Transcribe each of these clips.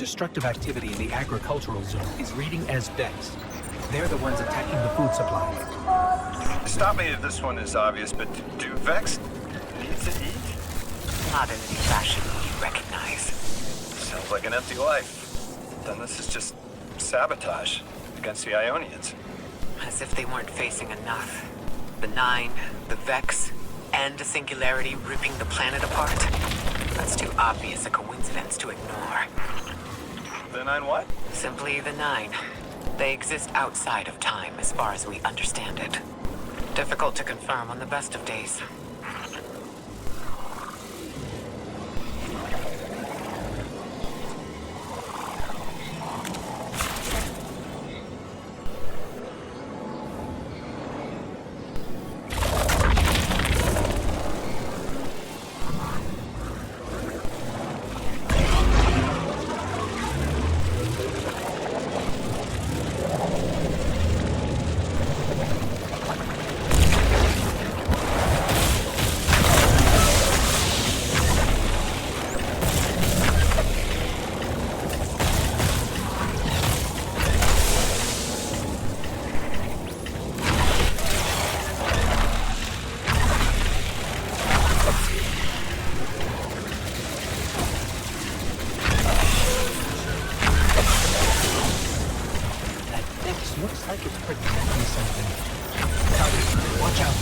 destructive activity in the agricultural zone is reading as Vex. They're the ones attacking the food supply. Stop me if this one is obvious, but do Vex need to eat? Not in any fashion you recognize. Sounds like an empty life. Then this is just sabotage against the Ionians. As if they weren't facing enough. The Nine, the Vex, and a singularity ripping the planet apart. That's too obvious a coincidence to ignore. The Nine what? Simply the Nine. They exist outside of time as far as we understand it. Difficult to confirm on the best of days. Looks like it's protecting something. Calvin, watch out.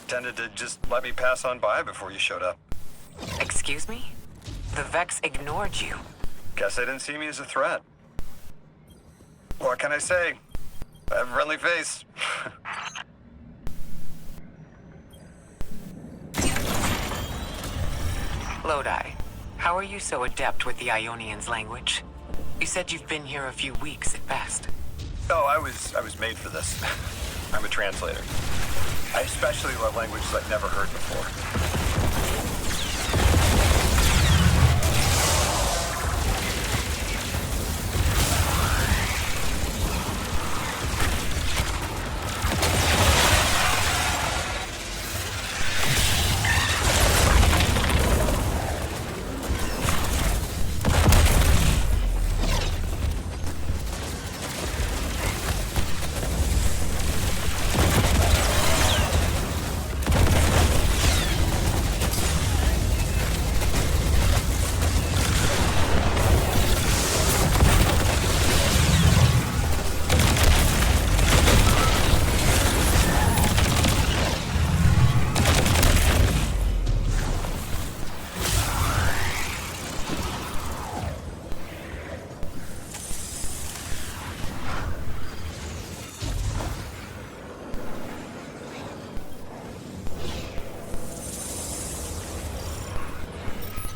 Tended to just let me pass on by before you showed up. Excuse me? The Vex ignored you. Guess they didn't see me as a threat. What can I say? I have a friendly face. Lodi, how are you so adept with the Ionians' language? You said you've been here a few weeks at best. Oh, I was made for this. I'm a translator. I especially love languages I've never heard before.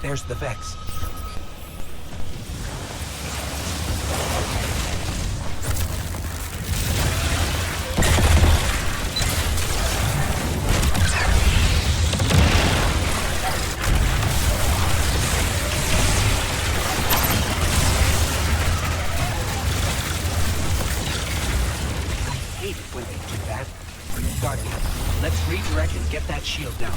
There's the Vex. I hate it when they do that. Guardian, let's redirect and get that shield down.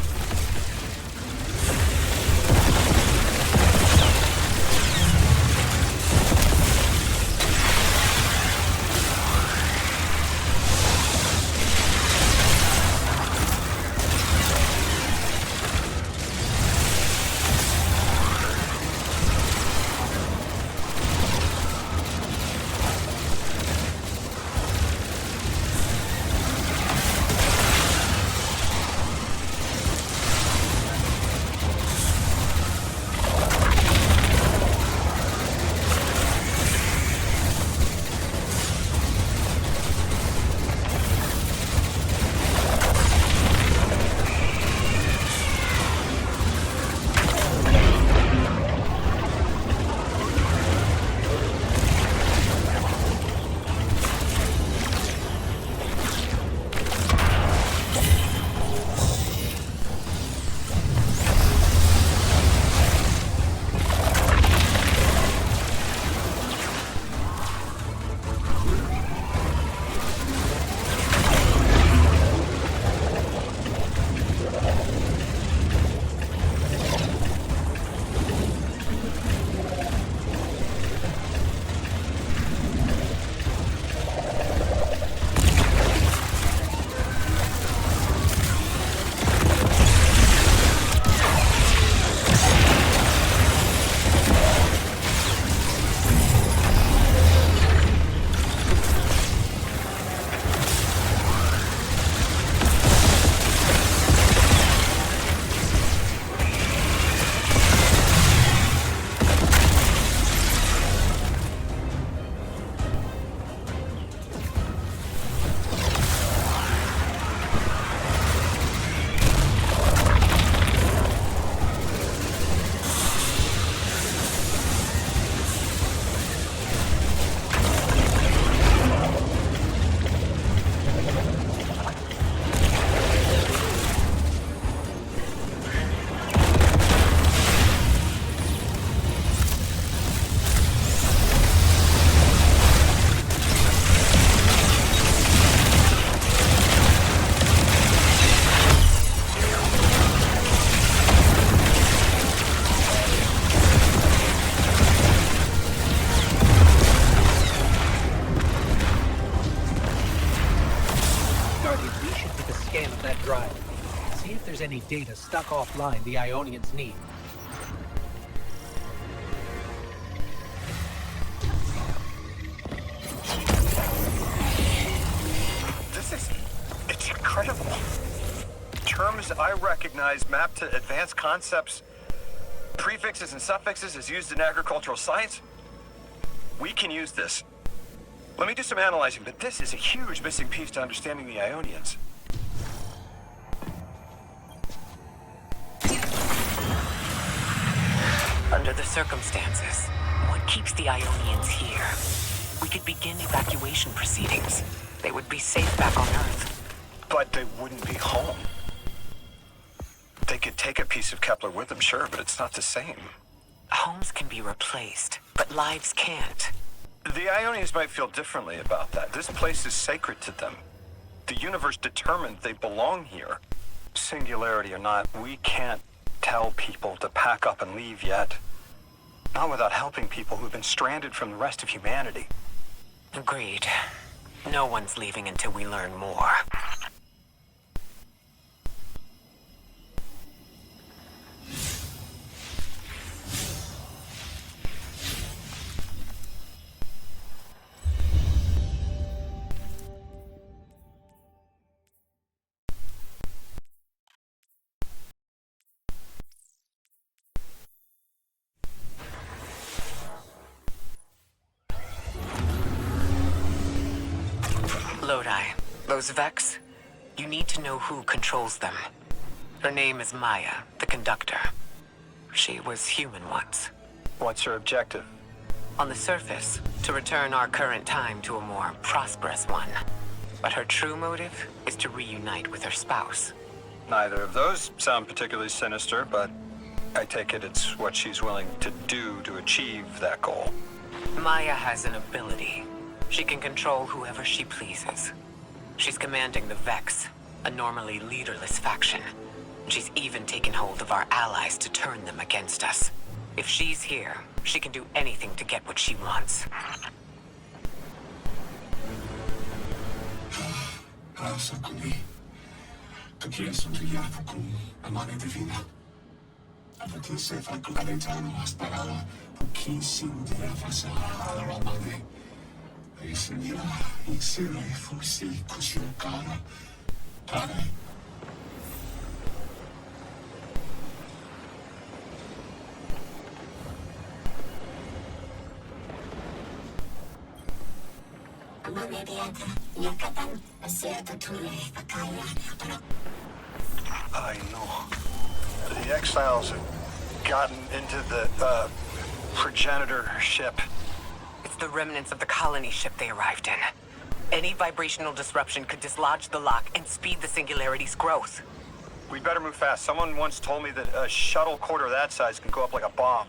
Any data stuck offline the Ionians need. It's incredible. Terms I recognize map to advanced concepts, prefixes and suffixes as used in agricultural science. We can use this. Let me do some analyzing, but this is a huge missing piece to understanding the Ionians. Under the circumstances, what keeps the Ionians here? We could begin evacuation proceedings. They would be safe back on Earth. But they wouldn't be home. They could take a piece of Kepler with them, sure, but it's not the same. Homes can be replaced, but lives can't. The Ionians might feel differently about that. This place is sacred to them. The universe determined they belong here. Singularity or not, we can't tell people to pack up and leave yet. Not without helping people who've been stranded from the rest of humanity. Agreed. No one's leaving until we learn more. Lodi, those Vex, you need to know who controls them. Her name is Maya, the conductor. She was human once. What's her objective? On the surface, to return our current time to a more prosperous one. But her true motive is to reunite with her spouse. Neither of those sound particularly sinister, but I take it it's what she's willing to do to achieve that goal. Maya has an ability. She can control whoever she pleases. She's commanding the Vex, a normally leaderless faction. She's even taken hold of our allies to turn them against us. If she's here, she can do anything to get what she wants. I know. The exiles have gotten into the, progenitor ship. It's the remnants of the colony ship they arrived in. Any vibrational disruption could dislodge the lock and speed the singularity's growth. We'd better move fast. Someone once told me that a shuttle quarter that size can go up like a bomb.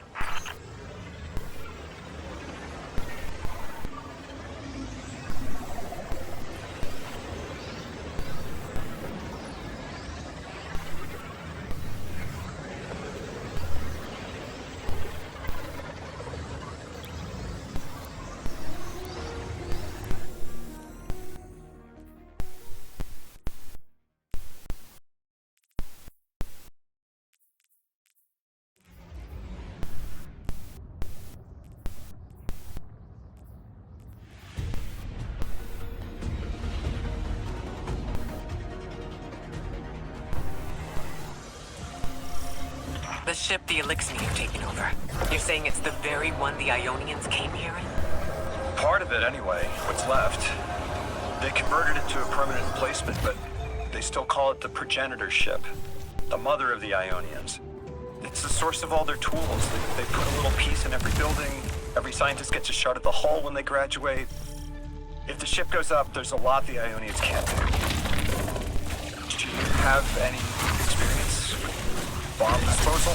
The ship the Elixir have taken over. You're saying it's the very one the Ionians came here in? Part of it, anyway. What's left. They converted it to a permanent placement, but they still call it the progenitor ship. The mother of the Ionians. It's the source of all their tools. They put a little piece in every building. Every scientist gets a shot at the hull when they graduate. If the ship goes up, there's a lot the Ionians can't do. Do you have any experience with bomb disposal?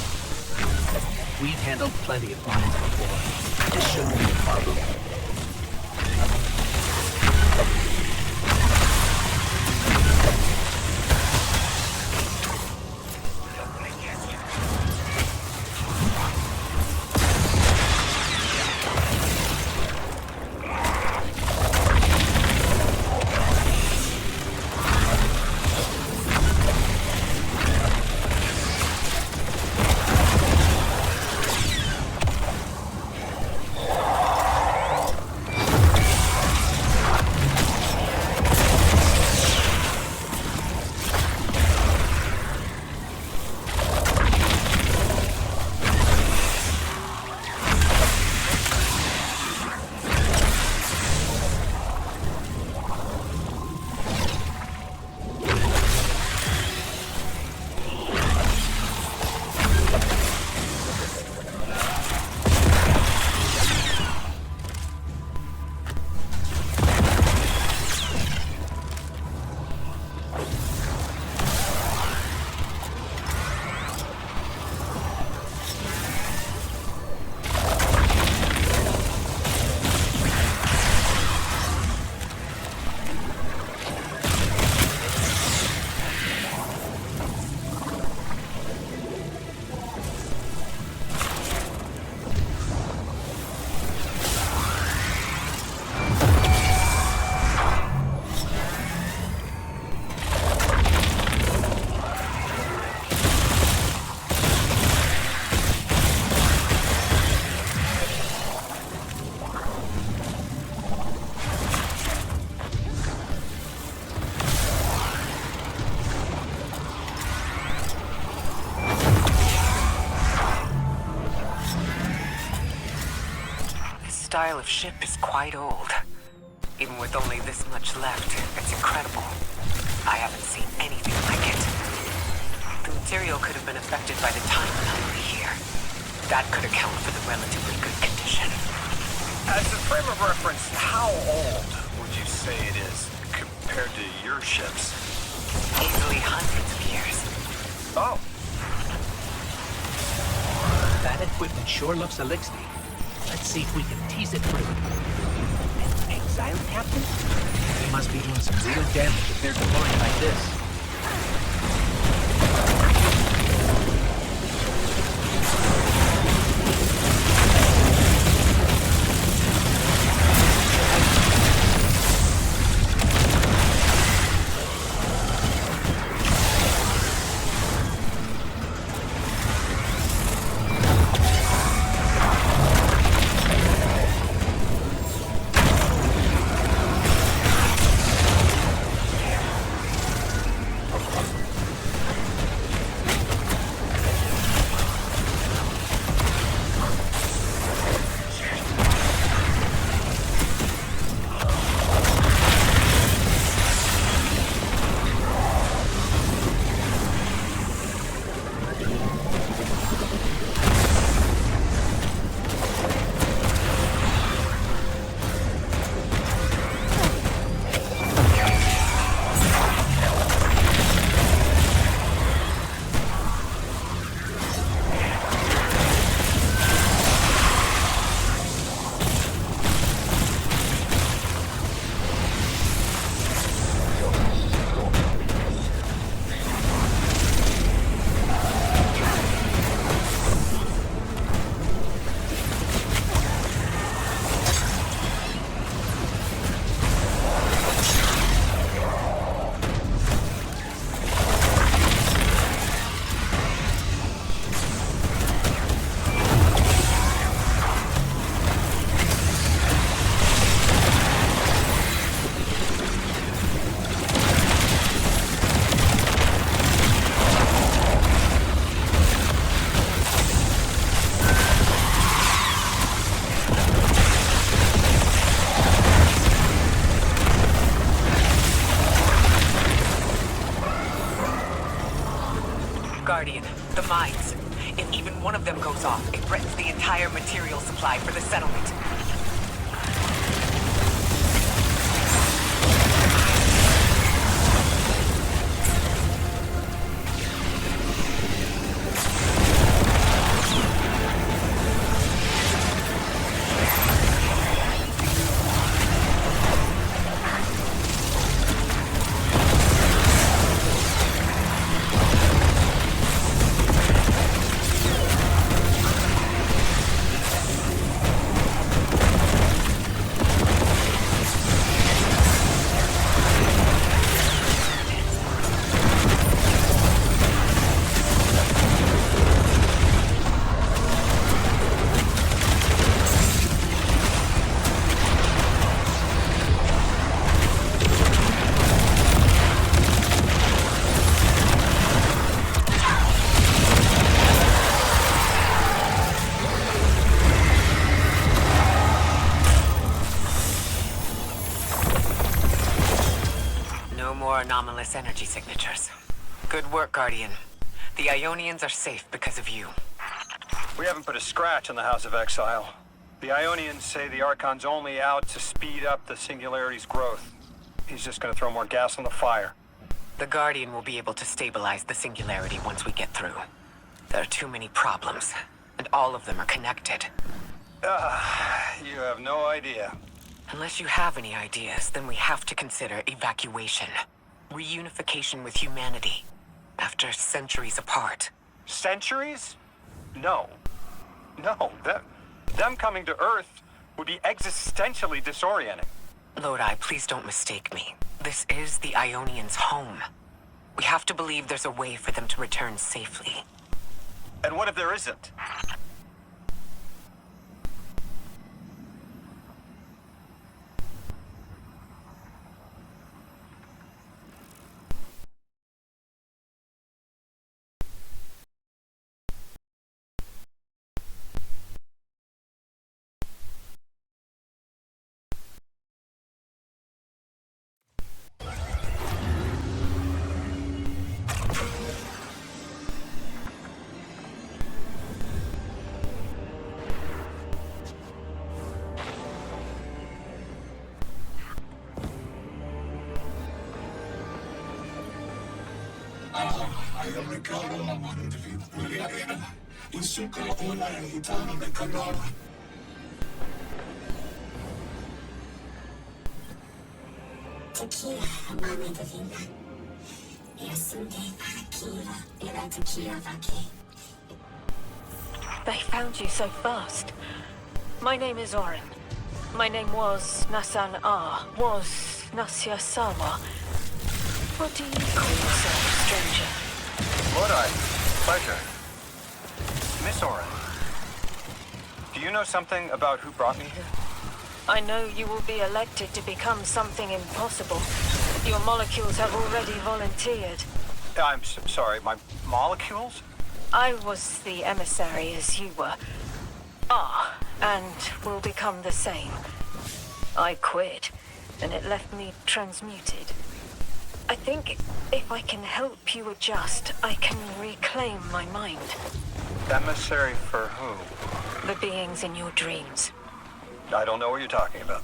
We've handled plenty of bombs before. This shouldn't be a problem. Style of ship is quite old. Even with only this much left, it's incredible. I haven't seen anything like it. The material could have been affected by the time anomaly here. That could account for the relatively good condition. As a frame of reference, how old would you say it is compared to your ships? Easily hundreds of years. Oh, That equipment sure looks elixir. Let's see if we can tease it through. An exile captain? They must be doing some real damage if they're deploying like this. Guardian, the mines. If even one of them goes off, it threatens the entire material supply for the settlement. Anomalous energy signatures. Good work, Guardian. The Ionians are safe because of you. we haven't put a scratch on the House of Exile. The Ionians say the Archon's only out to speed up the Singularity's growth. He's just gonna throw more gas on the fire. The Guardian will be able to stabilize the Singularity once we get through. There are too many problems, and all of them are connected. You have no idea. Unless you have any ideas, then we have to consider evacuation. Reunification with humanity. After centuries apart. Centuries? No. No, them coming to Earth would be existentially disorienting. Lodi, please don't mistake me. This is the Ionians' home. We have to believe there's a way for them to return safely. And what if there isn't? They found you so fast. My name is Orin. My name was Nasan R. Was Nasya Sawa. What do you call yourself, stranger? Would I? Pleasure. Miss Oren, do you know something about who brought me here? I know you will be elected to become something impossible. Your molecules have already volunteered. I'm sorry, my molecules? I was the emissary as you were. And will become the same. I quit, and it left me transmuted. I think if I can help you adjust, I can reclaim my mind. Emissary for who? The beings in your dreams. I don't know what you're talking about.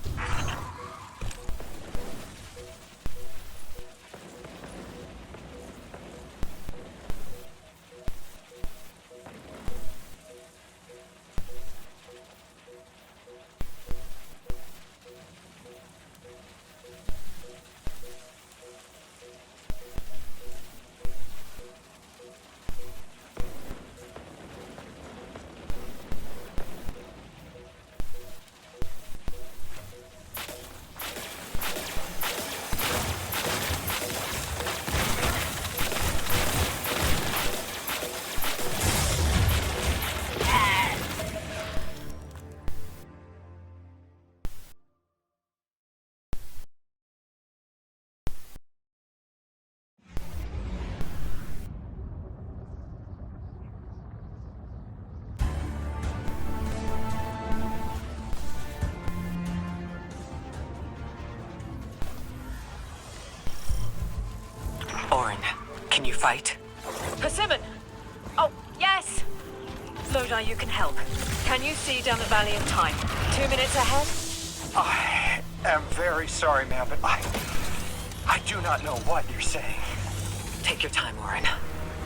Orin, can you fight? Persimmon! Oh, yes! Lodi, you can help. Can you see down the valley in time? 2 minutes ahead? I am very sorry, ma'am, but I do not know what you're saying. Take your time, Orin.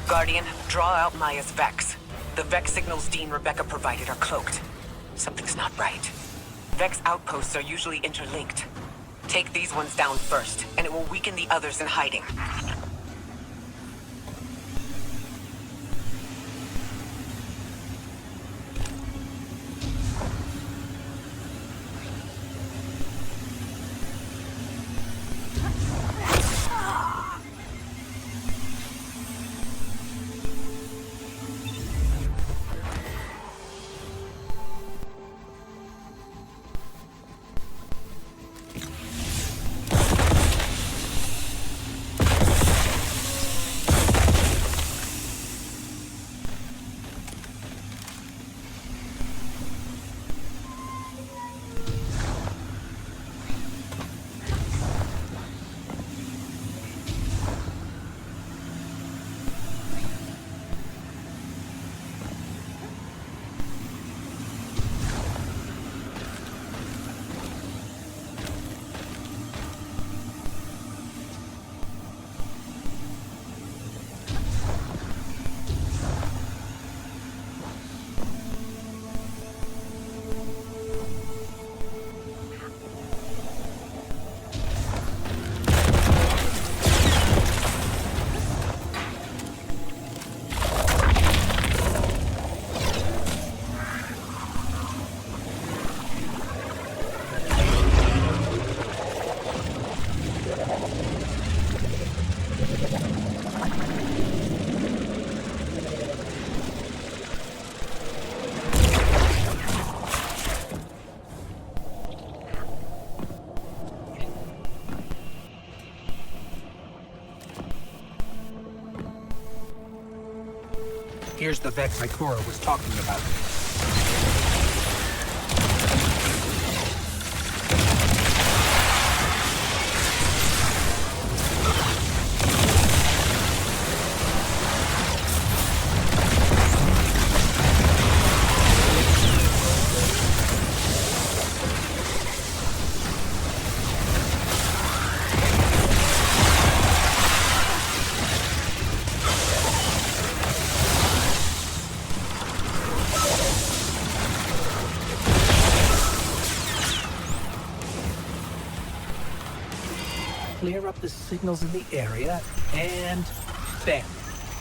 Guardian, draw out Maya's Vex. The Vex signals Dean Rebecca provided are cloaked. Something's not right. Vex outposts are usually interlinked. Take these ones down first, and it will weaken the others in hiding. Here's the Vex Ikora was talking about. clear up the signals in the area, and bam!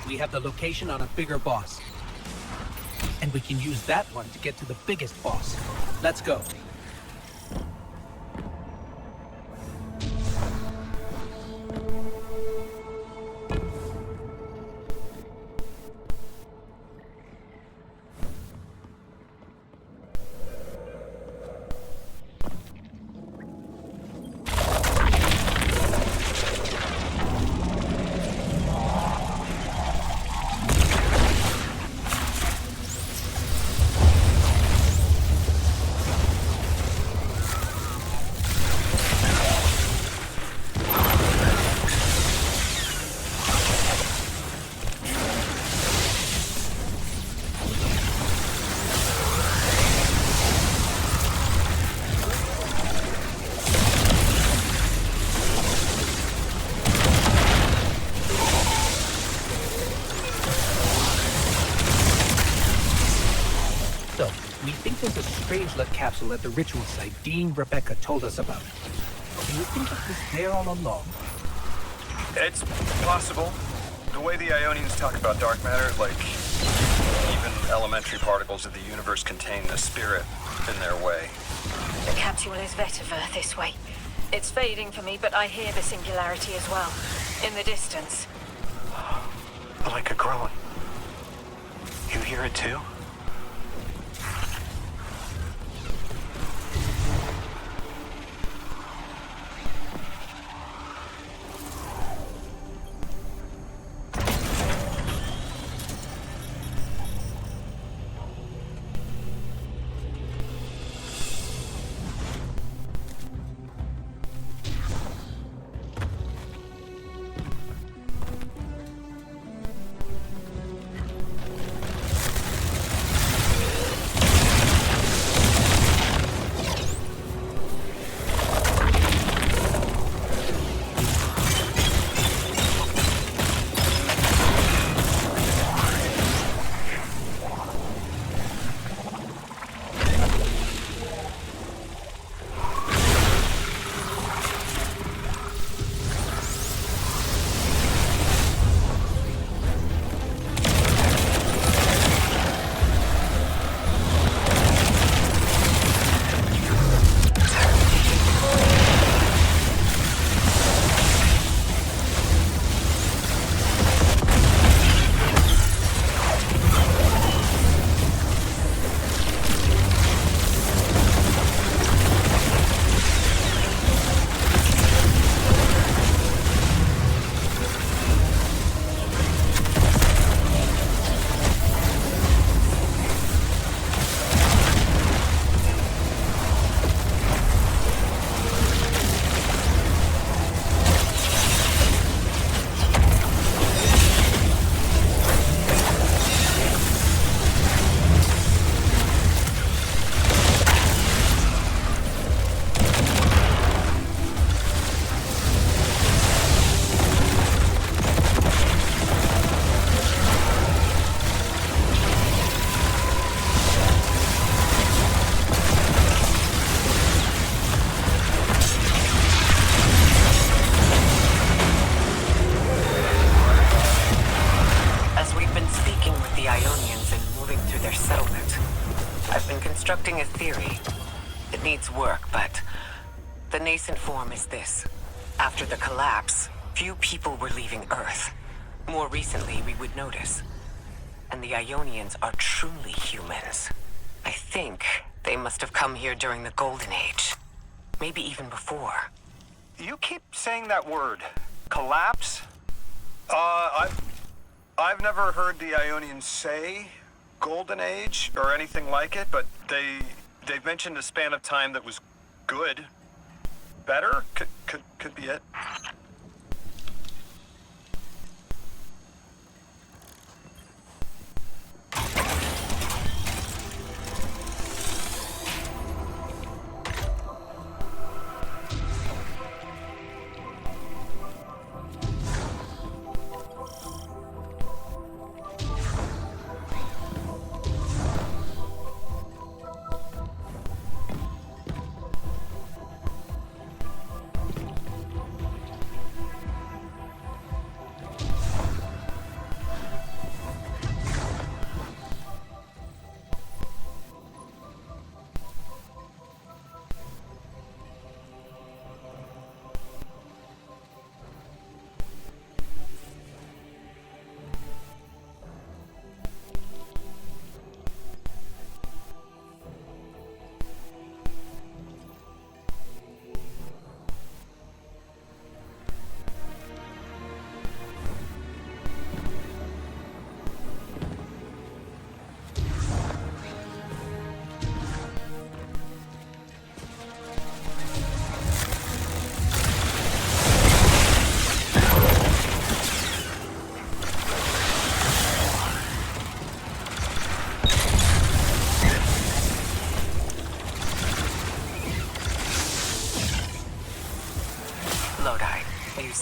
We have the location on a bigger boss. And we can use that one to get to the biggest boss. Let's go. So, we think there's a strange-lit capsule at the ritual site Dean Rebecca told us about. Do you think it was there all along? It's possible. The way the Ionians talk about dark matter, like even elementary particles of the universe contain a spirit in their way. The capsule is vetiver this way. It's fading for me, but I hear the singularity as well. In the distance. Like a growing. You hear it too? constructing a theory. It needs work, but the nascent form is this. After the collapse, few people were leaving Earth. More recently, we would notice. And the Ionians are truly humans. I think they must have come here during the Golden Age. Maybe even before. You keep saying that word. Collapse? I've never heard the Ionians say Golden Age or anything like it, but they've mentioned a span of time that was good. Better? Could be it.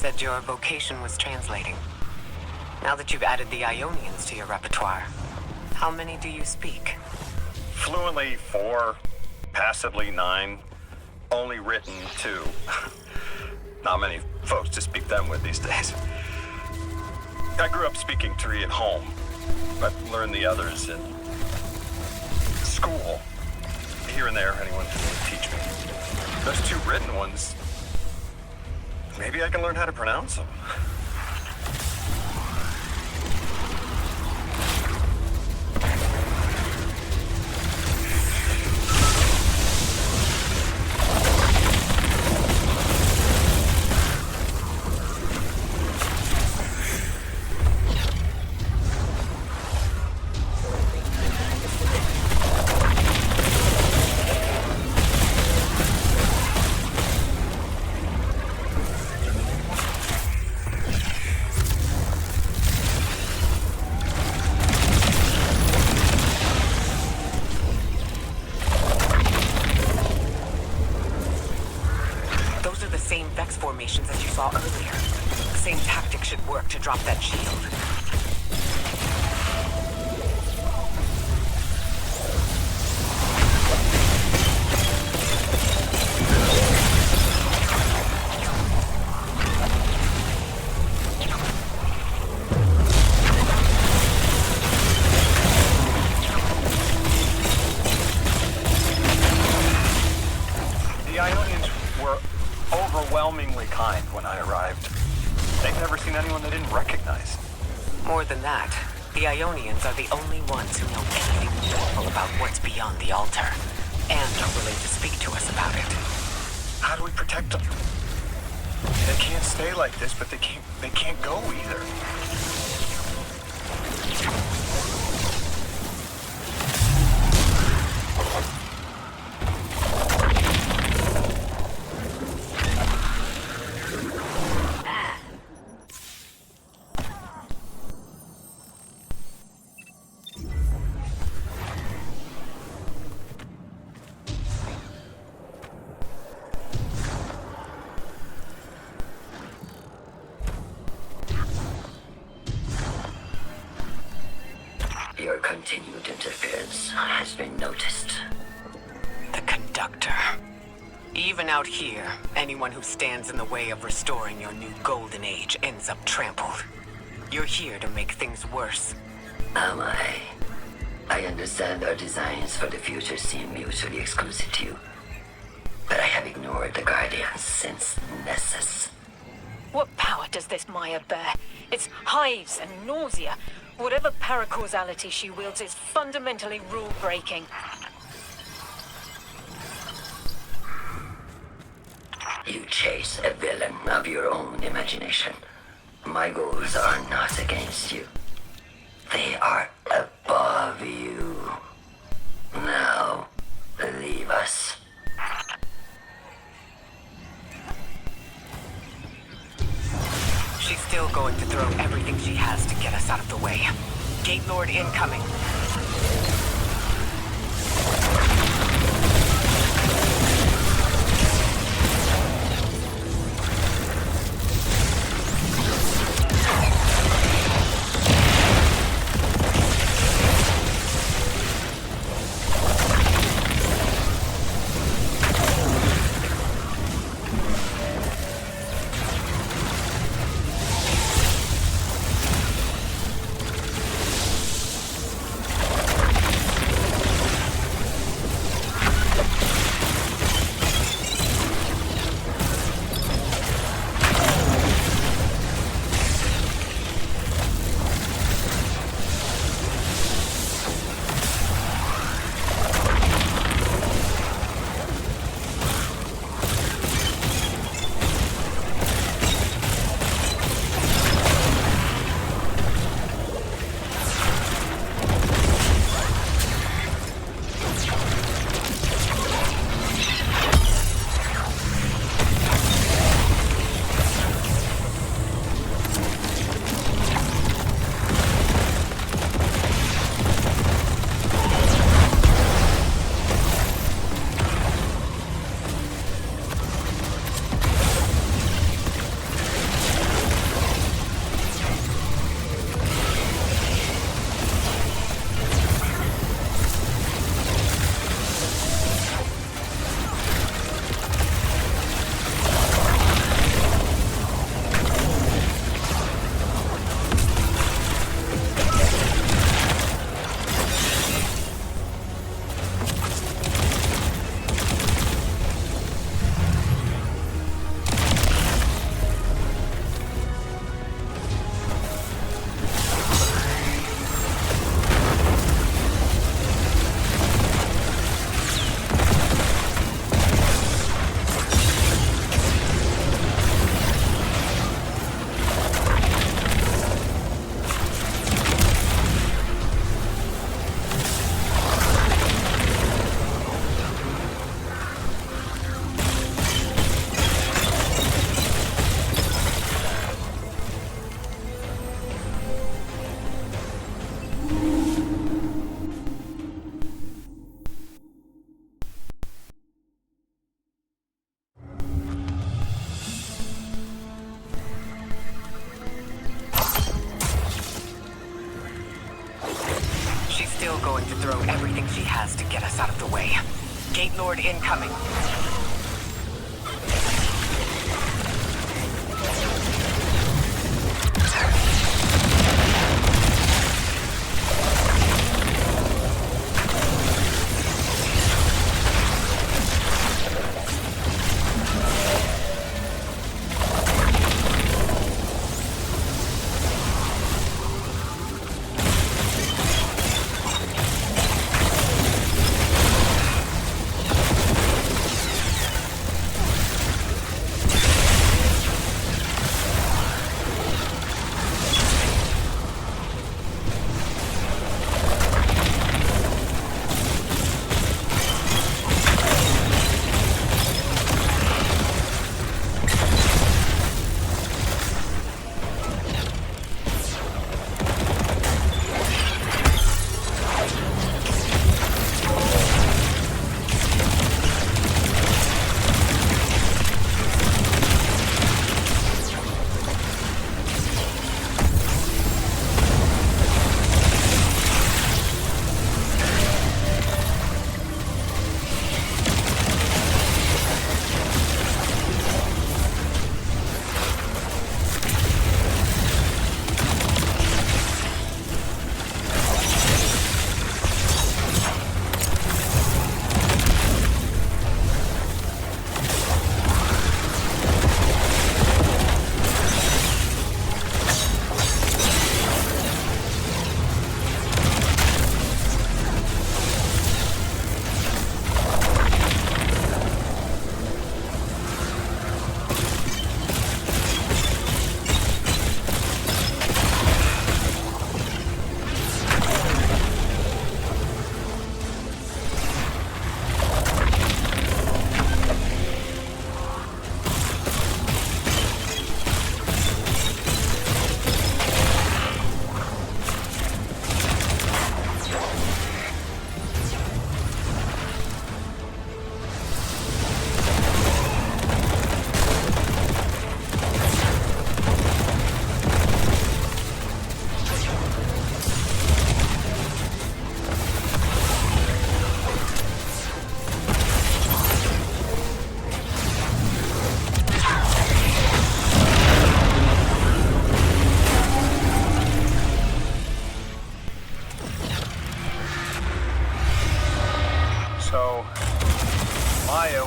said your vocation was translating. Now that you've added the Ionians to your repertoire, how many do you speak? Fluently 4, passively 9, only written 2. Not many folks to speak them with these days. I grew up speaking 3 at home, but learned the others in school. Here and there, anyone can really teach me. Those 2 written ones, maybe I can learn how to pronounce them. Formations as you saw earlier. The same tactic should work to drop that shield. The Ionians were overwhelmingly kind when I arrived. They'd never seen anyone they didn't recognize. More than that, the Ionians are the only ones who know anything meaningful about what's beyond the altar, and are willing to speak to us about it. How do we protect them? They can't stay like this, but they can't go either. Your continued interference has been noticed. The conductor. Even out here, anyone who stands in the way of restoring your new golden age ends up trampled. You're here to make things worse. Am I? I understand our designs for the future seem mutually exclusive to you. But I have ignored the Guardians since Nessus. What power does this Maya bear? It's hives and nausea. Whatever paracausality she wields is fundamentally rule-breaking. You chase a villain of your own imagination. My goals are not against you. They are above you. Now, leave us. She's still going to throw everything she has to get us out of the way. Gate Lord incoming. has to get us out of the way. Gate Lord incoming.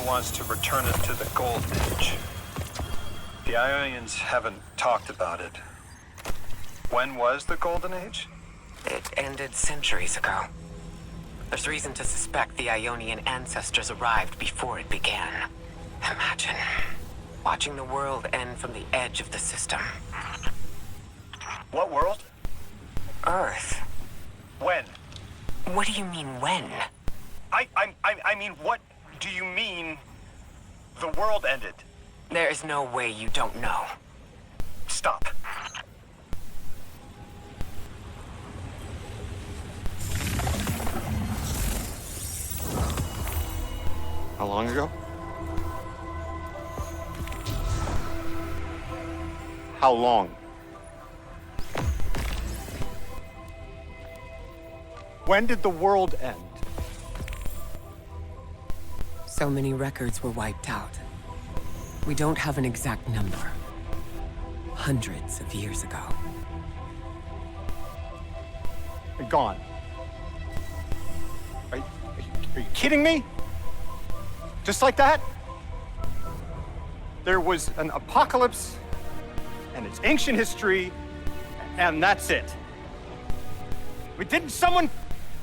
Wants to return it to the Golden Age. The Ionians haven't talked about it. When was the Golden Age? It ended centuries ago. There's reason to suspect the Ionian ancestors arrived before it began. Imagine watching the world end from the edge of the system. What world? Earth. When? What do you mean, when? I mean, what do you mean the world ended? There is no way you don't know. Stop. How long ago? How long? When did the world end? So many records were wiped out. We don't have an exact number. Hundreds of years ago. They're gone. Are you kidding me? Just like that? There was an apocalypse, and it's ancient history, and that's it. Didn't someone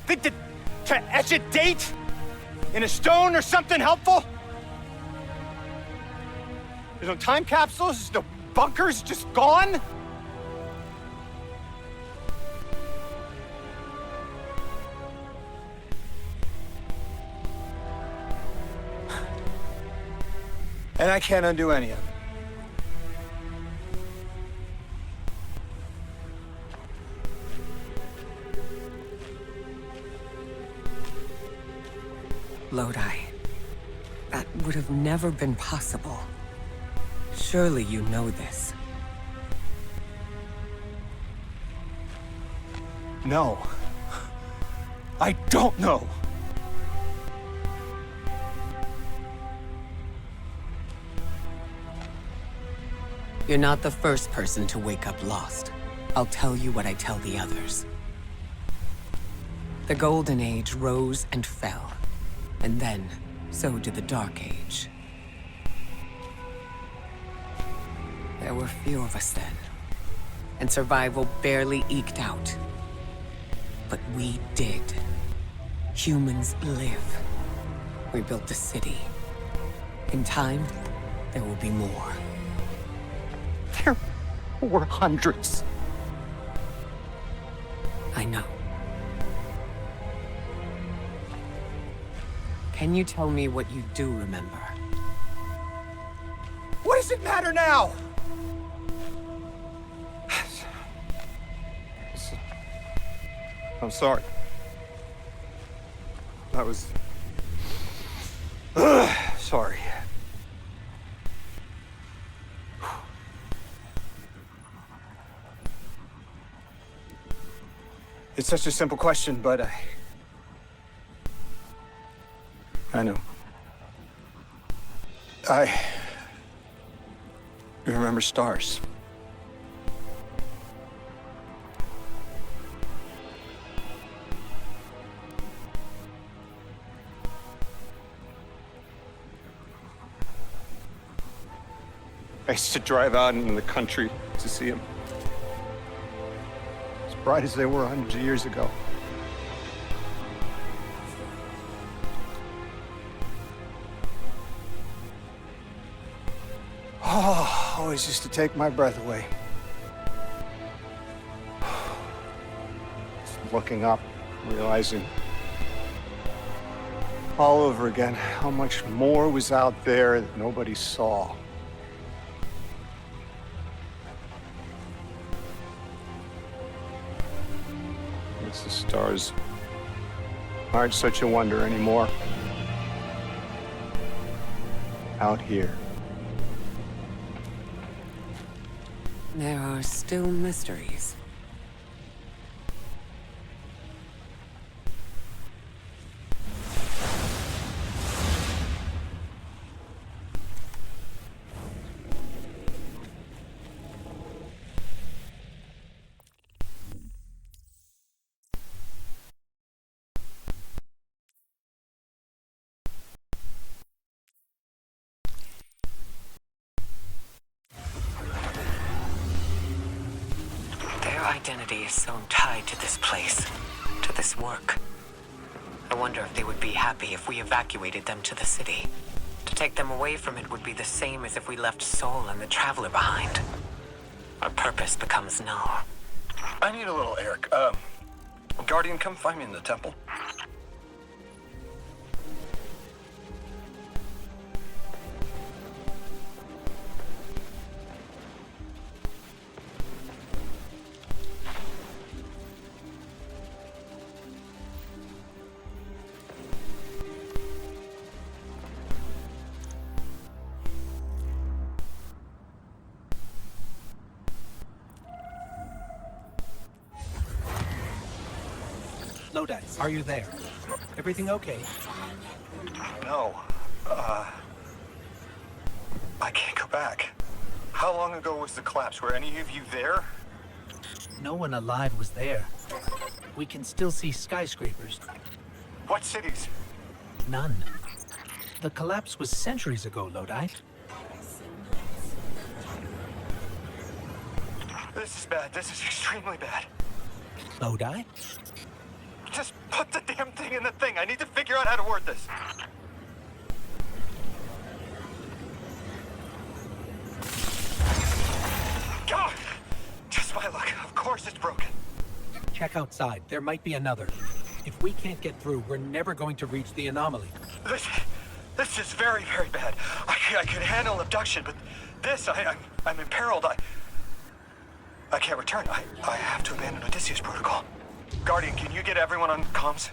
think to etch a date in a stone or something helpful? There's no time capsules, no bunkers, just gone? And I can't undo any of it. Lodi, that would have never been possible. Surely you know this. No. I don't know. You're not the first person to wake up lost. I'll tell you what I tell the others. The Golden Age rose and fell. And then, so did the Dark Age. There were few of us then. And survival barely eked out. But we did. Humans live. We built a city. In time, there will be more. There were hundreds. I know. Can you tell me what you do remember? What does it matter now? I'm sorry. I was... sorry. It's such a simple question, but I know. I remember stars. I used to drive out in the country to see them. As bright as they were hundreds of years ago. Oh, always used to take my breath away. Just looking up, realizing all over again how much more was out there that nobody saw. The stars aren't such a wonder anymore. Out here. There are still mysteries. Identity is so tied to this place, to this work. I wonder if they would be happy if we evacuated them to the city. To take them away from it would be the same as if we left Soul and the Traveler behind. Our purpose becomes null. I need a little Eric. Guardian, come find me in the temple. Lodi, are you there? Everything okay? No. I can't go back. How long ago was the collapse? Were any of you there? No one alive was there. We can still see skyscrapers. What cities? None. The collapse was centuries ago, Lodi. This is bad. This is extremely bad. Lodi? Just put the damn thing in the thing. I need to figure out how to word this. God! Just my luck. Of course it's broken. Check outside. There might be another. If we can't get through, we're never going to reach the anomaly. This is very, very bad. I could handle abduction, but this, I'm imperiled. I can't return. I have to abandon Odysseus protocol. Guardian, can you get everyone on comms?